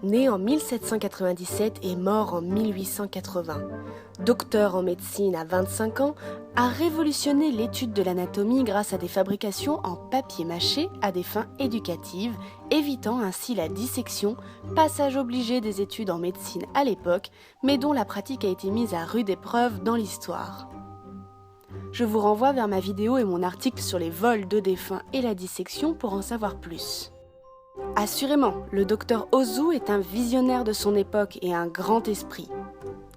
né en 1797 et mort en 1880. Docteur en médecine à 25 ans, a révolutionné l'étude de l'anatomie grâce à des fabrications en papier mâché à des fins éducatives, évitant ainsi la dissection, passage obligé des études en médecine à l'époque, mais dont la pratique a été mise à rude épreuve dans l'histoire. Je vous renvoie vers ma vidéo et mon article sur les vols de défunts et la dissection pour en savoir plus. Assurément, le docteur Ozu est un visionnaire de son époque et un grand esprit.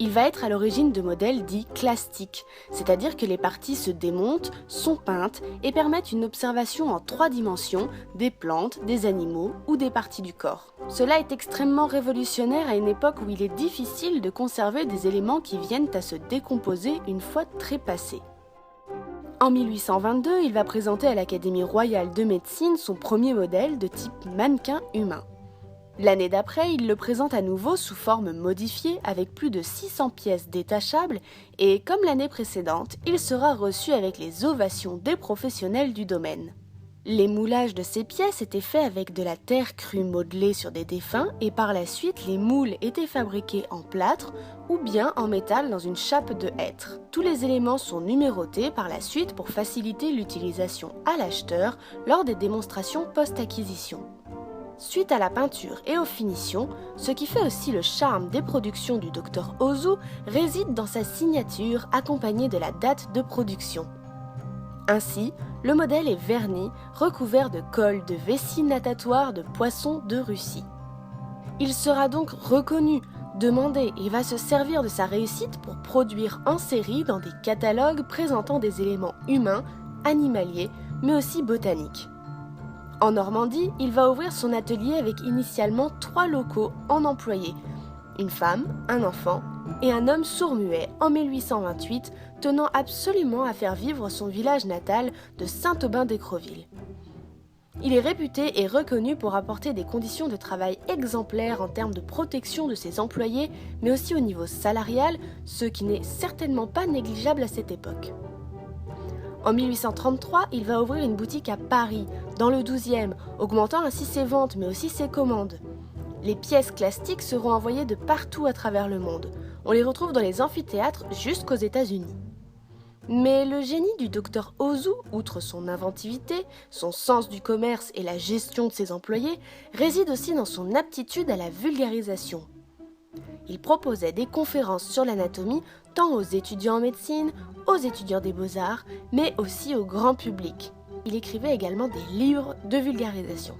Il va être à l'origine de modèles dits clastiques, c'est-à-dire que les parties se démontent, sont peintes et permettent une observation en 3 dimensions des plantes, des animaux ou des parties du corps. Cela est extrêmement révolutionnaire à une époque où il est difficile de conserver des éléments qui viennent à se décomposer une fois trépassés. En 1822, il va présenter à l'Académie royale de médecine son premier modèle de type mannequin humain. L'année d'après, il le présente à nouveau sous forme modifiée avec plus de 600 pièces détachables et, comme l'année précédente, il sera reçu avec les ovations des professionnels du domaine. Les moulages de ces pièces étaient faits avec de la terre crue modelée sur des défunts et par la suite, les moules étaient fabriqués en plâtre ou bien en métal dans une chape de hêtre. Tous les éléments sont numérotés par la suite pour faciliter l'utilisation à l'acheteur lors des démonstrations post-acquisition. Suite à la peinture et aux finitions, ce qui fait aussi le charme des productions du Dr Ozu réside dans sa signature accompagnée de la date de production. Ainsi, le modèle est verni, recouvert de colle de vessie natatoire de poissons de Russie. Il sera donc reconnu, demandé et va se servir de sa réussite pour produire en série dans des catalogues présentant des éléments humains, animaliers, mais aussi botaniques. En Normandie, il va ouvrir son atelier avec initialement 3 locaux en employés, une femme, un enfant et un homme sourd-muet en 1828, tenant absolument à faire vivre son village natal de Saint-Aubin-d'Écreville. Il est réputé et reconnu pour apporter des conditions de travail exemplaires en termes de protection de ses employés, mais aussi au niveau salarial, ce qui n'est certainement pas négligeable à cette époque. En 1833, il va ouvrir une boutique à Paris, dans le 12e, augmentant ainsi ses ventes mais aussi ses commandes. Les pièces clastiques seront envoyées de partout à travers le monde. On les retrouve dans les amphithéâtres jusqu'aux États-Unis. Mais le génie du Dr Ozu, outre son inventivité, son sens du commerce et la gestion de ses employés, réside aussi dans son aptitude à la vulgarisation. Il proposait des conférences sur l'anatomie tant aux étudiants en médecine, aux étudiants des beaux-arts, mais aussi au grand public. Il écrivait également des livres de vulgarisation.